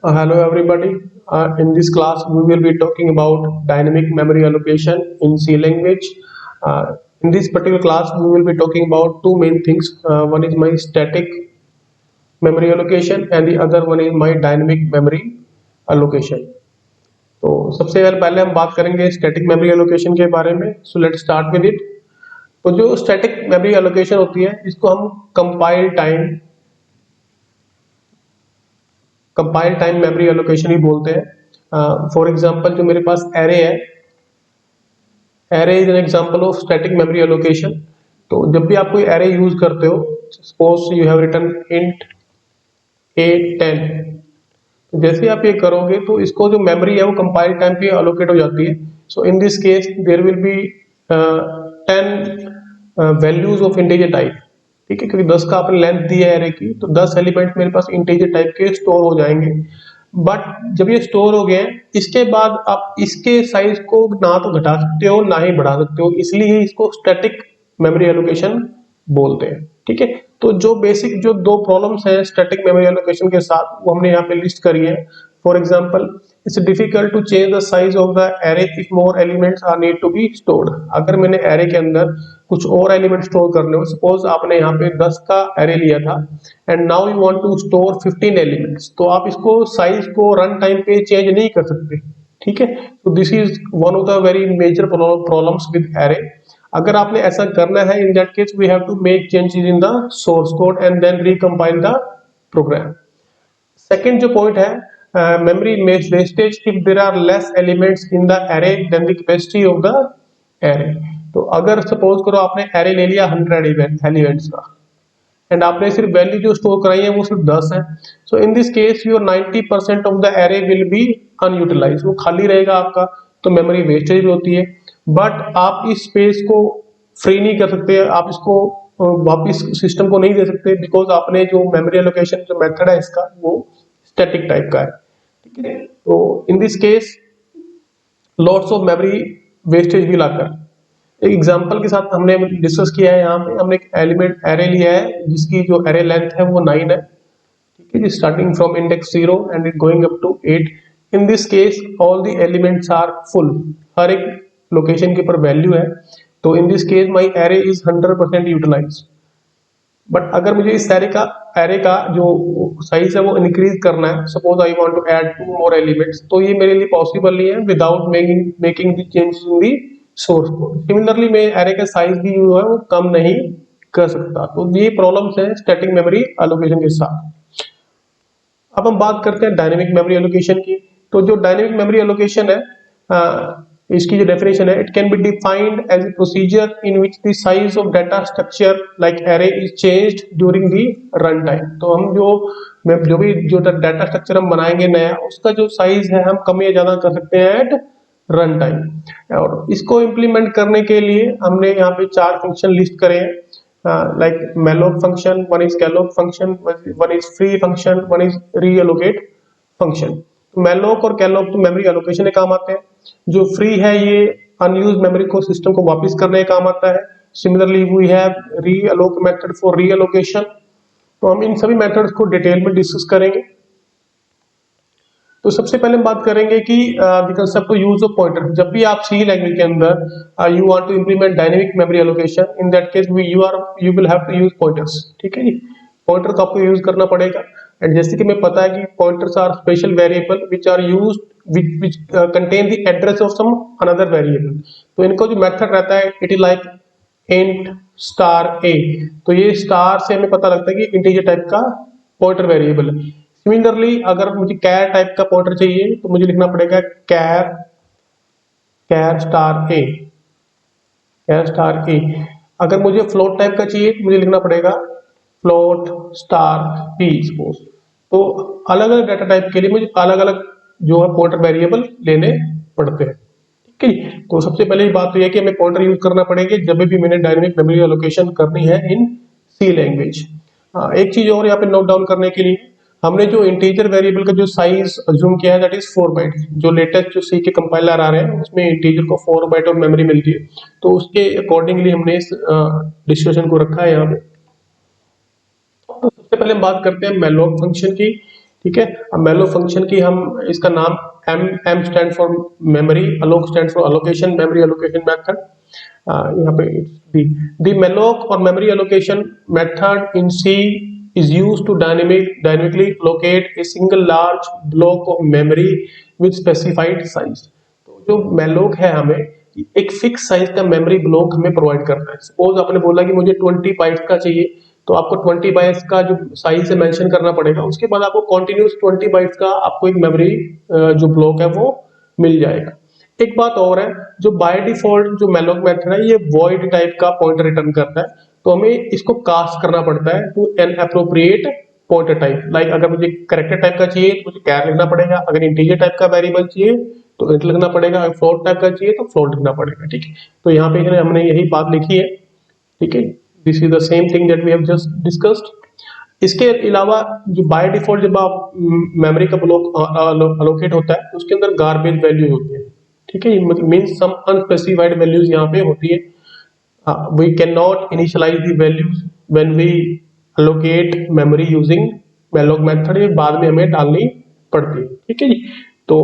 Hello everybody. In this class, we will be talking about dynamic memory allocation in C language. In this particular class, we will be talking about two main things. One is my static memory allocation and the other one is my dynamic memory allocation. तो सबसे पहले हम बात करेंगे static memory allocation के बारे में. So let's start with it. तो जो स्टैटिक मेमोरी एलोकेशन होती है इसको हम कंपाइल टाइम मेमोरी एलोकेशन ही बोलते हैं. फॉर एग्जांपल जो मेरे पास एरे है, array is an example of static memory allocation. तो जब भी आप कोई एरे यूज करते हो, suppose you have written int A10, तो जैसे आप ये करोगे तो इसको जो मेमोरी है वो कंपाइल टाइम पे अलोकेट हो जाती है. So in this case there will be 10 values of integer type. ठीक है, क्योंकि 10 का आपने लेंथ दी है एरे की, तो 10 एलिमेंट मेरे पास इंटीजर टाइप के स्टोर हो जाएंगे. बट जब ये स्टोर हो गए, इसके बाद आप इसके साइज को ना तो घटा सकते हो ना ही बढ़ा सकते हो, इसलिए इसको स्टैटिक मेमोरी एलोकेशन बोलते हैं. ठीक है, तो जो बेसिक जो दो प्रॉब्लम्स हैं स्टैटिक मेमोरी एलोकेशन के साथ, वो हमने यहाँ पे लिस्ट करी है. For example, it's difficult to change the size of the array if more elements are need to be stored. अगर मैंने एरे के अंदर कुछ और एलिमेंट स्टोर करने हो, सपोज आपने यहाँ पे 10 का एरे लिया था and now you want to store 15 elements, तो आप इसको साइज को रन टाइम पे चेंज नहीं कर सकते. ठीक है, तो this is one of the very major problems with array. अगर आपने ऐसा करना है, in that case we have to make changes in the source code and then recompile the program. Second जो पॉइंट है, memory wastage if there are less elements in the array then the capacity of the array. तो अगर suppose करो आपने array ले लिया 100 elements का and आपने सिर्फ वैल्यू जो स्टोर कराई है वो सिर्फ 10 है. So in this case your 90% of the array will be unutilize, वो खाली रहेगा आपका, तो मेमोरी वेस्टेज भी होती है. बट आप इस स्पेस को फ्री नहीं कर सकते, आप इसको वापिस सिस्टम को नहीं दे सकते, बिकॉज आपने जो मेमोरी एलोकेशन जो मेथड है इसका वो स्टैटिक टाइप का है. ठीक है, तो in this case lots of memory wastage भी लाकर एक एग्जांपल के साथ हमने डिस्कस किया है. यहाँ पे हमने एक एलिमेंट एरे लिया है जिसकी जो एरे लेंथ है वो 9 है. ठीक है, starting from index 0 and it going up to 8. In this case all the elements are full, हर एक लोकेशन के ऊपर वैल्यू है. तो in this case my array is 100% utilize. But अगर मुझे इस एरे का जो साइज है वो इंक्रीज करना है, suppose I want to add 2 more elements, तो ये मेरे लिए पॉसिबल नहीं है without making the changes in the source code. Similarly मैं एरे का साइज भी जो है वो कम नहीं कर सकता. तो ये प्रॉब्लम्स है स्टैटिक मेमोरी एलोकेशन के साथ. अब हम बात करते हैं डायनेमिक मेमोरी एलोकेशन की. तो जो डायनेमिक मेमोरी एलोकेशन है, इसकी जो डेफिनेशन है, it can be defined as a procedure in which the size of data structure like array is changed during the run time. तो हम जो डाटा स्ट्रक्चर हम बनाएंगे नया, उसका जो साइज है हम कम या ज्यादा कर सकते हैं एट रन टाइम. और इसको इम्प्लीमेंट करने के लिए हमने यहाँ पे 4 फंक्शन लिस्ट करे हैं, like malloc function, one is calloc function, one is free function, one is reallocate function. तो malloc और calloc तो मेमोरी एलोकेशन के काम आते हैं. जो फ्री है ये अनयूज्ड मेमोरी को सिस्टम को वापस करने के काम आता है. Similarly we have reallocate method for reallocation. तो हम इन सभी मेथड्स को डिटेल में डिस्कस करेंगे. तो सबसे पहले हम बात करेंगे कि the concept of use of pointer. जब भी आप सी लैंग्वेज के अंदर you want to implement dynamic memory allocation, in that case you will have to use pointers. ठीक है जी, पॉइंटर को आपको यूज करना पड़ेगा. एंड जैसे कि मैं पता है कि pointers are special variable which are used which contain the address of some another variable. तो इनको जो मेथड रहता है it is like int star A. तो ये स्टार से हमें पता लगता है कि इंटीजर टाइप का पॉइंटर वेरिएबल है. सिमिलरली अगर मुझे कैर टाइप का पॉइंटर चाहिए तो मुझे लिखना पड़ेगा कैर स्टार ए, कैर स्टार ए. अगर मुझे फ्लोट टाइप का चाहिए तो मुझे लिखना पड़ेगा फ्लोट स्टार पी सपोज. तो अलग अलग डाटा टाइप के लिए मुझे अलग अलग जो है पॉइंटर वेरिएबल लेने पड़ते हैं. ठीक है, तो सबसे पहले बात तो यह कि हमें पॉइंटर यूज करना पड़ेगा जब भी मैंने डायनेमिक मेमोरी एलोकेशन करनी है इन सी लैंग्वेज. एक चीज और यहाँ पे नोट डाउन करने के लिए, हमने जो इंटीजर वेरिएबल का जो साइज अज्यूम किया है दैट इज 4 बाइट. जो लेटेस्ट जो सी के कंपाइलर आ रहे हैं उसमें इंटीजर को 4 बाइट और मेमोरी मिलती है, तो उसके अकॉर्डिंगली हमने इस डिस्कशन को रखा है यहाँ पे. तो सबसे पहले हम बात करते हैं malloc फंक्शन की. ठीक है। अब मेलो फंक्शन की हम इसका नाम M stand for memory, alloc stand for allocation, memory allocation method. यहाँ पे द मेलोक और memory allocation method in C is used to dynamically allocate a single large block of memory with specified size। तो जो malloc है हमें एक fix size का memory block हमें प्रोवाइड करता है। सपोज आपने बोला कि मुझे 20 बाइट्स का चाहिए, तो आपको 20 बाइट्स का जो साइज है मेंशन करना पड़ेगा, उसके बाद आपको कॉन्टिन्यूस 20 बाइट्स का आपको एक मेमोरी जो ब्लॉक है वो मिल जाएगा। एक बात और है, जो बाय डिफॉल्ट जो मेलोक मेथड है ये वॉइड टाइप का पॉइंटर रिटर्न करता है, तो हमें इसको कास्ट करना पड़ता है to an appropriate pointer type. Like अगर मुझे कैरेक्टर टाइप का चाहिए तो मुझे कैर लिखना पड़ेगा, अगर इंटीजर टाइप का वेरिएबल चाहिए तो इंट लिखना पड़ेगा, अगर फ्लोट टाइप का चाहिए तो फ्लोट लिखना पड़ेगा। ठीक है, तो यहाँ पे हमने यही बात लिखी है। ठीक है, this is the same thing that we have just discussed. इसके अलावा जो बाय डिफॉल्ट जब आप मेमोरी का ब्लॉक अलोकेट होता है तो उसके अंदर गार्बेज वैल्यूज होती है। ठीक है, मतलब मींस सम अनस्पेसिफाइड वैल्यूज यहाँ पे होती है। We cannot initialize the values when we allocate memory using malloc method, ये बाद में हमें डालनी पड़ती है। ठीक है जी, तो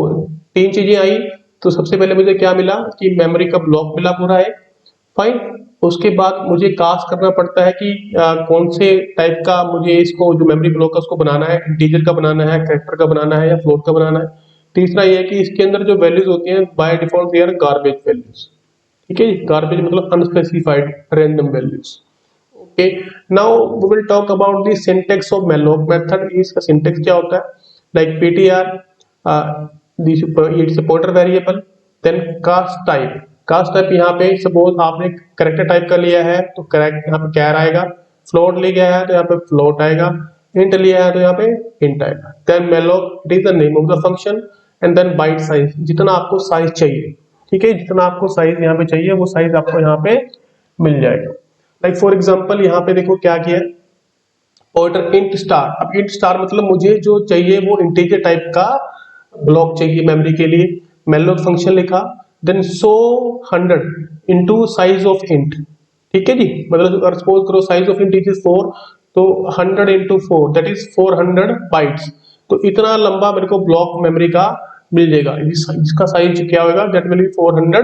तीन चीजें आई। तो सबसे पहले मुझे क्या मिला कि मेमोरी का ब्लॉक मिला पूरा है, फाइन। उसके बाद मुझे कास्ट करना पड़ता है कि कौन से टाइप का मुझे इसको जो मेमोरी ब्लॉक है उसको बनाना है, इंटीजर का बनाना है, कैरेक्टर का बनाना है या फ्लोट का बनाना है। तीसरा ये है कि इसके अंदर जो वैल्यूज होती हैं by default they are garbage values. ठीक है, गार्बेज मतलब unspecified random values. Okay, now we will talk about the syntax of malloc method. इसका सिंटैक्स क्या होता है? Like PTR, this it's a pointer variable, then cast type. Cast type यहाँ पे suppose आपने कैरेक्टर टाइप का लिया है तो करेक्ट यहाँ पे कैर आएगा, फ्लोट लिया है तो यहाँ पे फ्लोट आएगा, इंट लिया है तो यहाँ पे इंट आएगा। Then malloc, it is the name of the function, and then byte size, जितना आपको साइज चाहिए। ठीक है, जितना आपको साइज यहाँ पे चाहिए वो साइज आपको यहाँ पे मिल जाएगा। लाइक फॉर एग्जांपल यहाँ पे देखो क्या किया, पॉइंटर इंट स्टार। अब इंट स्टार मतलब मुझे जो चाहिए वो इंटीजर टाइप का ब्लॉक चाहिए मेमोरी के लिए। मेलोक फंक्शन लिखा, then so 100 into size of int. ठीक है जी, मतलब अगर सपोज करो साइज ऑफ इंट इज 4, तो 100 इंटू 4 दैट इज 400 बाइट्स। तो इतना लंबा मेरे को ब्लॉक मेमोरी का मिल जाएगा। इसका साइज क्या होगा? That will be 400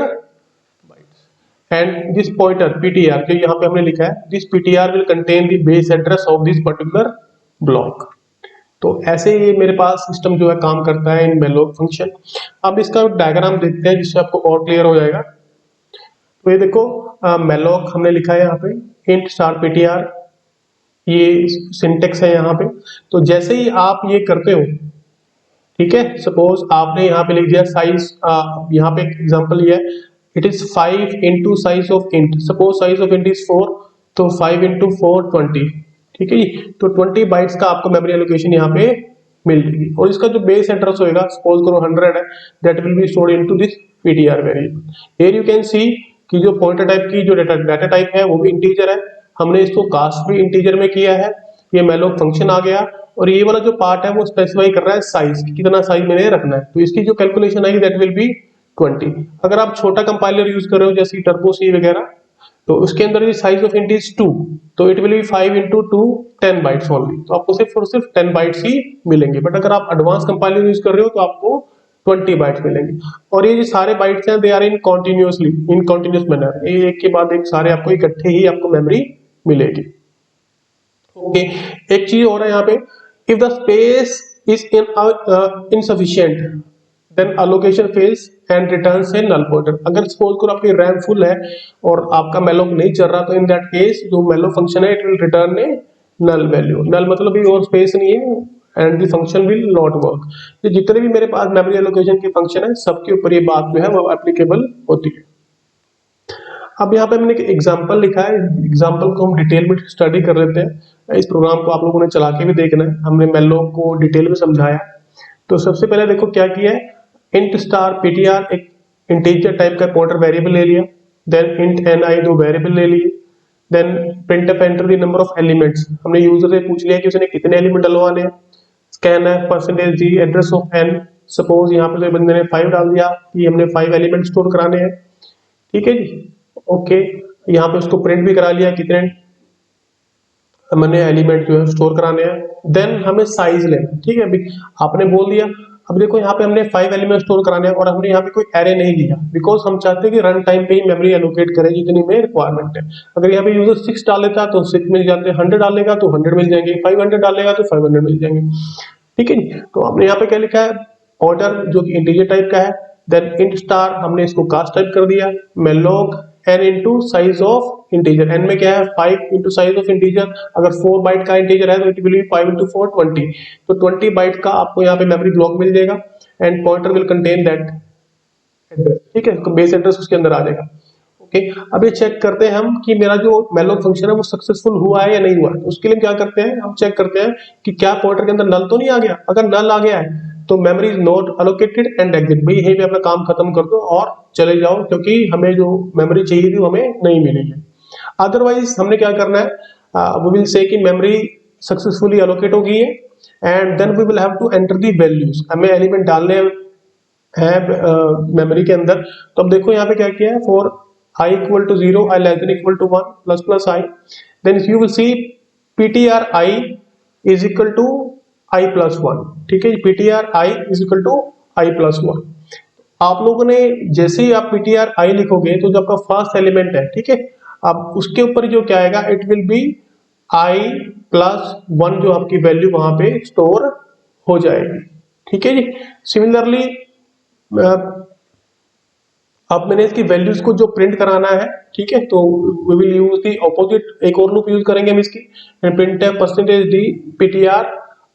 bytes. And this pointer ptr जो यहाँ पे हमने लिखा है, this ptr will contain the base address of this particular block. तो ऐसे ये मेरे पास सिस्टम जो है काम करता है इन मेलोक फंक्शन। अब इसका डायग्राम देखते हैं जिससे आपको और क्लियर हो जाएगा। तो ये देखो मेलोक हमने लिखा है यहाँ पे इंट स्टार ptr, ये सिंटेक्स है यहाँ पे। तो जैसे ही आप ये करते हो, ठीक है, सपोज आपने यहाँ पे लिख दिया साइज, यहाँ पे एक एग्जांपल लिया है, it is 5 into size of int. Suppose size of int is 4, तो 5 इंटू 4 20। ठीक है जी, तो 20 बाइट्स का आपको मेमोरी एलोकेशन यहाँ पे मिल जाएगी। और इसका जो बेस एड्रेस होगा, सपोज करो 100 है, that will be stored into this ptr variable. Here you can see कि जो पॉइंटर टाइप की जो डाटा टाइप है वो भी इंटीजर है, हमने इसको कास्ट भी इंटीजर में किया है। ये मेलोक फंक्शन आ गया, और ये वाला जो पार्ट है वो स्पेसिफाई कर रहा है साइज, कितना साइज मैंने रखना है। तो इसकी जो कैलकुलेशन आएगी दैट विल बी 20। अगर आप छोटा कंपाइलर यूज कर रहे हो जैसे टर्बो सी वगैरह, तो उसके अंदर भी साइज ऑफ इंट इज 2, तो it will B 5 into 2 10 bytes only. तो आपको सिर्फ और सिर्फ 10 बाइट्स ही मिलेंगे। बट अगर आप एडवांस कंपाइलर यूज कर रहे हो तो आपको 20 बाइट्स मिलेंगे। और ये जो सारे बाइट्स हैं they are in continuous manner, एक के बाद एक सारे आपको इकट्ठे ही आपको मेमोरी मिलेगी। ओके, एक चीज और है यहाँ पे, if the space is insufficient then allocation fails and returns a null pointer। अगर सपोज करो आपकी रैम फुल है और आपका मेलोक नहीं चल रहा, तो इन दैट केस जो मेलोक फंक्शन है it will return a null value. Null मतलब भी और स्पेस नहीं है, and the function will not work. ये जितने भी मेरे पास मेमोरी एलोकेशन के फंक्शन है सबके ऊपर ये बात जो है वो एप्लीकेबल होती है। अब यहाँ पे मैंने एक एग्जाम्पल लिखा है, एग्जाम्पल को हम डिटेल में स्टडी कर लेते हैं। इस प्रोग्राम को आप लोगों ने चला के भी देखना है, हमने मेलोक को डिटेल में समझाया। तो सबसे पहले देखो क्या किया है, इंट स्टार ptr एक इंटीजर टाइप का पॉइंटर वेरिएबल ले लिया, देन इंट ni दो वेरिएबल ले लिए, then printf enter the number of elements. हमने यूजर से पूछ लिया कि उसने कितने एलिमेंट डलवाने हैं। स्कैन है %g address of n, suppose यहाँ पे बंदे ने 5 डाल दिया कि हमने 5 एलिमेंट स्टोर कराने हैं। ठीक है जी, ओके, यहाँ पे उसको प्रिंट भी करा लिया कितने मैंने एलिमेंट जो है स्टोर कराने हैं। देन हमें साइज लेना है, ठीक है। अभी आपने बोल दिया, अब देखो यहाँ पे हमने 5 एलिमेंट स्टोर कराने हैं और हमने यहाँ पे कोई एरे नहीं लिया, बिकॉज हम चाहते हैं कि रन टाइम पे ही मेमोरी एलोकेट करें जितनी में रिक्वायरमेंट है। अगर यहाँ पे यूजर 6 डाल लेता तो 6 मिल जाते, 100 डालेगा तो 100 मिल जाएंगे, 500 डालेगा तो 500 मिल जाएंगे, ठीक है जी। तो हमने यहाँ पे क्या लिखा है, ऑर्डर जो कि इंटीजर टाइप का है, देन इंट स्टार हमने इसको कास्ट टाइप कर दिया, malloc n into size of integer, n में क्या है 5 इंटू साइज ऑफ इंटीजर, अगर 4 बाइट का इंटीजर है तो इट विल बी 5 इंटू 4 20, तो 20 बाइट का आपको यहाँ पे मेमोरी ब्लॉक मिल जाएगा and pointer will contain that address, ठीक है। तो बेस एड्रेस उसके अंदर आ जाएगा। ओके, अब ये चेक करते हैं हम कि मेरा जो malloc फंक्शन है वो सक्सेसफुल हुआ है या नहीं हुआ है। तो उसके लिए क्या करते हैं, हम चेक करते हैं कि क्या पॉइंटर के अंदर नल तो नहीं आ गया। अगर नल आ गया है तो memory is not allocated and exit, भाई यहीं पे अपना काम खत्म कर दो और चले जाओ, क्योंकि हमें जो मेमोरी चाहिए थी वो हमें नहीं मिली है। अदरवाइज हमने क्या करना है, वी विल से कि मेमोरी सक्सेसफुली एलोकेट हो गई है and then we will have to enter the values, हमें एलिमेंट डालने हैं मेमोरी के अंदर। तो अब देखो यहाँ पे क्या किया है, for I equal to 0, I less than equal to 1 plus plus I, then you will see ptr I is equal to I plus 1, ठीक है। ptr I is equal to I plus 1, आप लोगों ने जैसे ही आप ptr I लिखोगे तो जो आपका फर्स्ट एलिमेंट है, ठीक है, अब उसके ऊपर जो क्या आएगा, it will B I plus 1, जो आपकी वैल्यू वहां पे स्टोर हो जाएगी, ठीक है जी। सिमिलरली अब मैंने इसकी वैल्यूज को जो प्रिंट कराना है, ठीक है, तो we will use the opposite, एक और लूप यूज करेंगे हम इसकी, printf %d ptr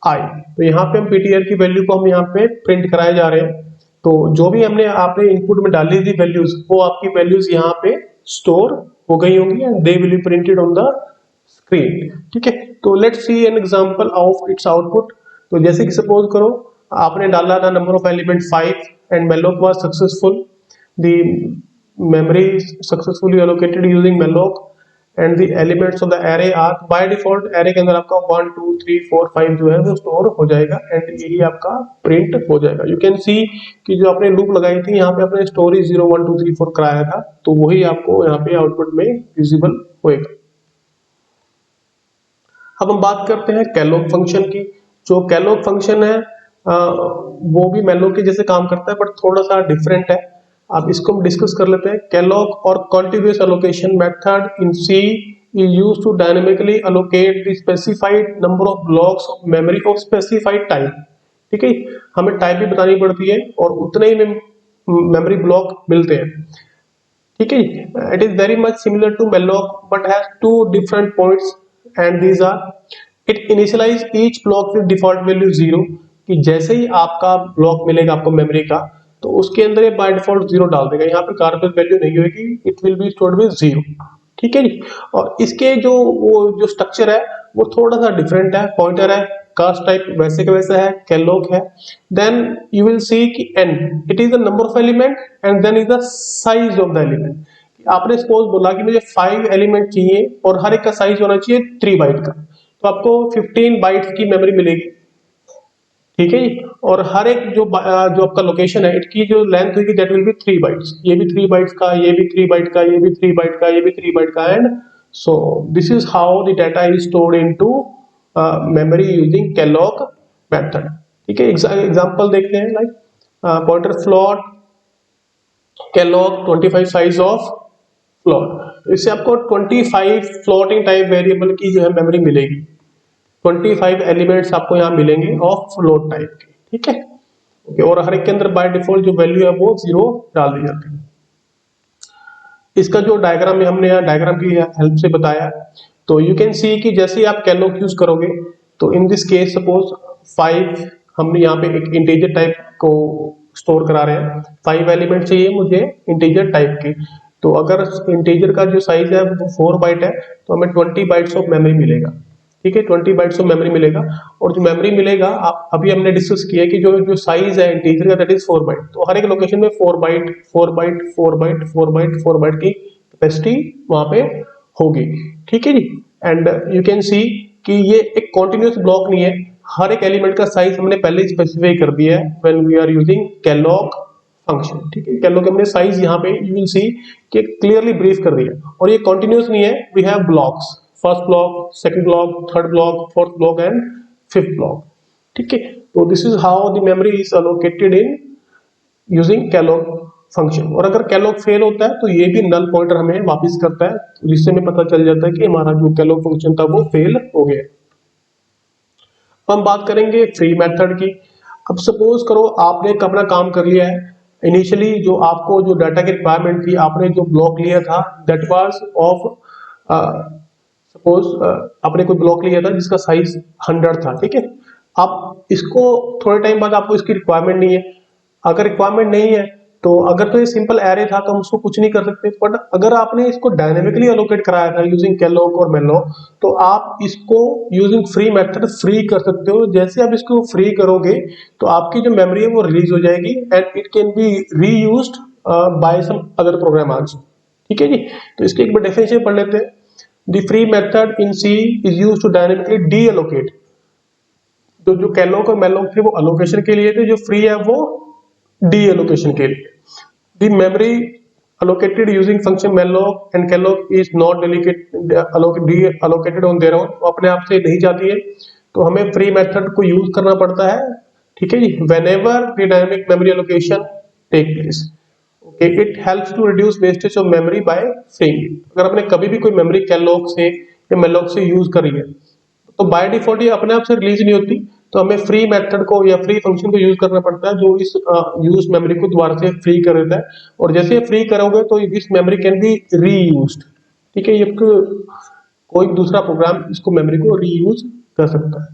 I, तो यहाँ पे हम ptr की वैल्यू को हम यहाँ पे प्रिंट कराए जा रहे हैं। तो जो भी हमने आपने इनपुट में डाली थी वैल्यूज, वो आपकी वैल्यूज यहाँ पे स्टोर हो गई होंगी and they will be printed on the screen, ठीक है। तो let's see an example of its output. तो जैसे कि सपोज करो आपने डाला था number of element 5 and malloc was successful, the memory is successfully allocated using malloc and the elements of the array are by default array के अंदर आपका 1 2 3 4 5 जो है वो स्टोर हो जाएगा एंड यही आपका प्रिंट हो जाएगा। यू कैन सी कि जो आपने लूप लगाई थी यहाँ पे आपने स्टोरी 0 1 2 3 4 कराया था, तो वही आपको यहाँ पे आउटपुट में विजिबल होएगा। अब हम बात करते हैं कैलोक फंक्शन की। जो कैलोक फंक्शन है वो भी malloc के जैसे काम करता है बट थोड़ा सा डिफरेंट है। अब इसको हम डिस्कस कर लेते हैं। कैलोक और contiguous allocation method in C is used to dynamically allocate the specified number of blocks of memory of specified type, ठीक है, हमें टाइप भी बतानी पड़ती है और उतने ही में मेमोरी ब्लॉक मिलते हैं, ठीक है। It is very much similar to malloc but has two different points and these are, it initialize each block with default value 0, कि जैसे ही आपका ब्लॉक मिलेगा आपको मेमोरी का तो उसके अंदर ये बाय डिफॉल्ट 0 डाल देगा, यहाँ पे कार्बन वैल्यू नहीं होगी, it will be stored with 0, ठीक है जी। और इसके जो वो जो स्ट्रक्चर है वो थोड़ा सा डिफरेंट है, पॉइंटर है, कास्ट टाइप वैसे का वैसा है, कैलोक है। देन यू विल सी कि n it is the number of element and then is the size of the element. आपने सपोज बोला कि मुझे 5 एलिमेंट चाहिए और हर एक का साइज होना चाहिए 3 बाइट का, तो आपको 15 बाइट्स की मेमोरी मिलेगी, ठीक है जी। और हर एक जो आपका लोकेशन है इसकी जो लेंथ होगी दैट विल बी 3 बाइट्स, ये भी 3 बाइट्स का, ये भी 3 बाइट का, ये भी 3 बाइट का, ये भी 3 बाइट का, and so this is how the data is stored into memory using calloc method, ठीक है। एग्जांपल देखते हैं, like pointer float calloc 25 size of float, तो इससे आपको 25 फ्लोटिंग टाइप वेरिएबल की जो है मेमोरी मिलेगी, 25 एलिमेंट्स आपको यहाँ मिलेंगे ऑफ फ्लोट टाइप के, ठीक है, ओके। और हर एक के अंदर बाय डिफॉल्ट जो वैल्यू है वो 0 डाल दी जाती है। इसका जो डायग्राम है हमने यहाँ डायग्राम की हेल्प से बताया, तो यू कैन सी कि जैसे ही आप कैलोक यूज करोगे तो इन दिस केस सपोज 5 हमने यहाँ पे एक इंटीजर टाइप को स्टोर करा रहे हैं, 5 एलिमेंट चाहिए मुझे इंटीजर टाइप के, तो अगर इंटीजर का जो साइज है वो 4 बाइट है तो हमें 20 बाइट्स ऑफ मेमोरी मिलेगा, ठीक है, 20 बाइट्स ऑफ मेमोरी मिलेगा। और जो मेमोरी मिलेगा आप अभी हमने डिस्कस किया कि जो साइज है इंटीजर का दैट इज 4 बाइट, तो हर एक लोकेशन में 4 byte 4 byte 4 byte 4 byte 4 byte की कैपेसिटी वहां पे होगी, ठीक है जी। एंड यू कैन सी कि ये एक कॉन्टिन्यूस ब्लॉक नहीं है, हर एक एलिमेंट का साइज हमने पहले ही स्पेसिफाई कर दिया है when we are using calloc function, ठीक है। कैलोक हमने साइज यहाँ पे यू विल सी कि क्लियरली ब्रीफ कर दिया, और ये कॉन्टिन्यूस नहीं है, we have blocks first block, second block, third block, fourth block and fifth block. ठीक है, तो this is how the memory is allocated in using calloc function. और अगर कैलॉग फेल होता है तो ये भी नल पॉइंटर हमें वापस करता है, जिससे हमें पता चल जाता है कि हमारा जो कैलॉग फंक्शन था वो फेल हो गया। हम बात करेंगे फ्री मेथड की। अब सपोज करो आपने अपना काम कर लिया है, इनिशियली जो आपको जो डाटा की रिक्वायरमेंट थी, आपने जो ब्लॉक लिया था दैट वाज ऑफ सपोज आपने कोई ब्लॉक लिया था जिसका साइज 100 था। ठीक है, आप इसको थोड़े टाइम बाद आपको इसकी रिक्वायरमेंट नहीं है। अगर रिक्वायरमेंट नहीं है तो अगर तो ये सिंपल एरे था तो हम उसको कुछ नहीं कर सकते, बट अगर आपने इसको डायनेमिकली एलोकेट कराया था यूजिंग कैलॉग और मेलॉग तो आप इसको यूजिंग फ्री मेथड फ्री कर सकते हो। जैसे आप इसको फ्री करोगे तो आपकी जो मेमोरी है वो रिलीज हो जाएगी and it can be reused by some other programmers. ठीक है जी, तो इसके एक बार डेफिनेशन पढ़ लेते हैं। The free method in C is used to dynamically deallocate. तो जो कैलॉग और मेलॉग थे वो एलोकेशन के लिए थे, जो फ्री है वो डी एलोकेशन के लिए। The memory allocated using function malloc and calloc is not deallocated on their own, वो अपने आप से नहीं जाती है, तो हमें फ्री मेथड को यूज करना पड़ता है। ठीक है जी, whenever the dynamic memory allocation take place, okay, it helps to reduce wastage of memory by freeing it। अगर आपने कभी भी कोई मेमोरी कैलॉग से या मेलॉग से यूज करी है तो बाय डिफॉल्ट ये अपने आप से रिलीज नहीं होती, तो हमें फ्री मेथड को या फ्री फंक्शन को यूज करना पड़ता है जो इस यूज मेमोरी को दोबारा से फ्री कर देता है। और जैसे ये फ्री करोगे तो this memory can be reused. ठीक है, ये कोई दूसरा प्रोग्राम इसको मेमोरी को रीयूज कर सकता है।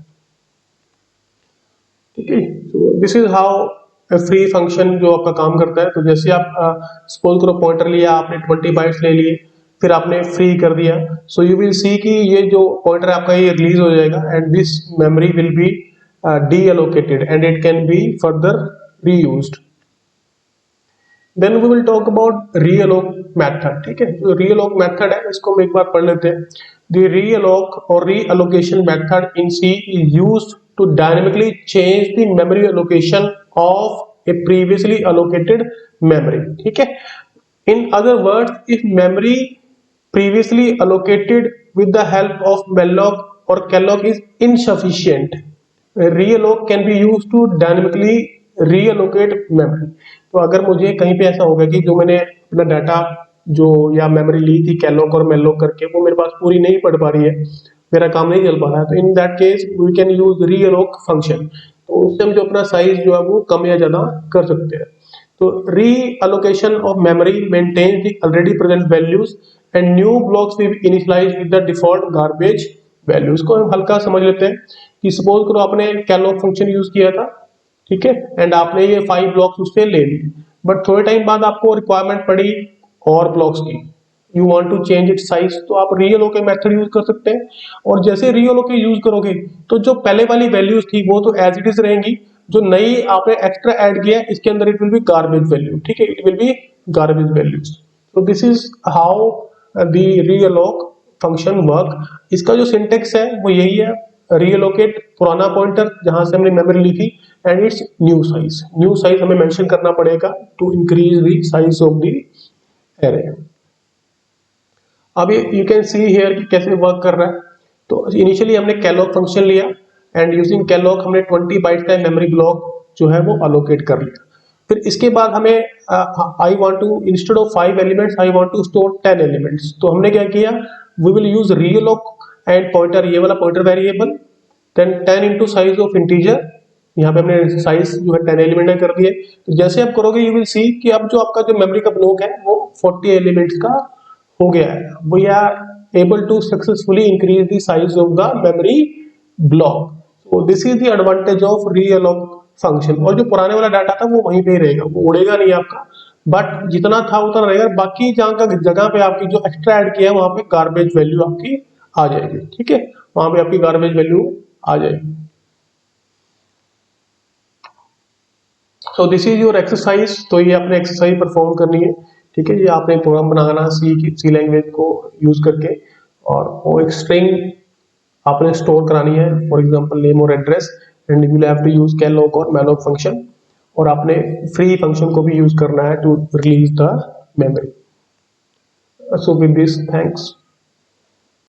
ठीक है, तो this is how free function जो आपका काम करता है। तो जैसे आप सपोज करो पॉइंटर लिया आपने 20 बाइट्स ले लिए, फिर आपने फ्री कर दिया, सो यू विल सी कि ये जो पॉइंटर आपका ये रिलीज हो जाएगा and this memory will be deallocated and it can be further reused। then we will talk about realloc method। ठीक है, जो realloc method है इसको हम एक बार पढ़ लेते हैं। the realloc or reallocation method in C is used to dynamically change the memory allocation of a previously allocated memory। ठीक है, in other words if memory previously allocated with the help of malloc or calloc is insufficient, reallocate can be used to dynamically reallocate memory। तो अगर मुझे कहीं पे ऐसा होगा कि जो मैंने अपना डाटा जो या मेमोरी ली थी कैलॉग और मेलॉग करके वो मेरे पास पूरी नहीं पढ़ पा रही है, मेरा काम नहीं चल पा रहा है, तो in that case we can use realloc function. तो उससे हम जो अपना साइज जो है वो कम या ज्यादा कर सकते हैं। तो reallocation of memory maintains the already present values and new blocks will be initialized with the default garbage values. को हम हल्का समझ लेते हैं कि सपोज करो आपने कैलॉग फंक्शन यूज किया था, ठीक है, एंड आपने ये 5 ब्लॉक्स उससे ले लिए, बट थोड़े टाइम बाद आपको रिक्वायरमेंट पड़ी और ब्लॉक्स की, you want to change it size, तो आप रीअलोकेट मेथड यूज कर सकते हैं। और जैसे रीअलोकेट यूज करोगे तो जो पहले वाली वैल्यूज थी वो तो एज इट इज रहेंगी, जो नई आपने एक्स्ट्रा ऐड किया इसके अंदर it will be garbage value. ठीक है, it will be garbage values. तो this is how the realloc function work. इसका जो सिंटेक्स है वो यही है, रीअलोकेट पुराना पॉइंटर जहां से हमने मेमोरी ली थी and its new size. New size हमें मेंशन करना पड़ेगा to increase the size of the array. अब यू कैन सी हियर कि कैसे वर्क कर रहा है। तो इनिशियली हमने कैलॉग फंक्शन लिया एंड यूजिंग कैलॉग हमने 20 बाइट्स का मेमोरी ब्लॉक जो है वो अलोकेट कर लिया। फिर इसके बाद हमें I want to instead of 5 elements I want to store 10 elements. तो हमने क्या किया, we will use realloc and pointer, ये वाला pointer variable, then 10 into size of integer, यहाँ पे हमने साइज जो है 10 एलिमेंट कर दिए। तो जैसे आप करोगे यू विल सी कि अब जो आपका जो मेमोरी का ब्लॉक है वो 40 एलिमेंट्स का हो गया है। We are able to successfully increase the size of the memory block. So this is the advantage of realloc function. और जो पुराने वाला डाटा था वो वहीं पे ही रहेगा, वो उड़ेगा नहीं आपका, बट जितना था उतना रहेगा। बाकी जहाँ का जगह पे आपकी जो एक्स्ट्रा ऐड किया है वहां पे गार्बेज वैल्यू आपकी आ जाएगी। ठीक है, वहां पे आपकी गार्बेज वैल्यू आ जाएगी। सो दिस इज योर एक्सरसाइज। तो ये आपने एक्सरसाइज परफॉर्म करनी है। ठीक है, ये आपने प्रोग्राम बनाना सी लैंग्वेज को यूज करके, और वो एक स्ट्रिंग आपने स्टोर करानी है, फॉर एग्जांपल नेम और address, and you will have to use calloc और मैलॉग फंक्शन। और आपने फ्री फंक्शन को भी यूज करना है to release the memory. So with this, thanks.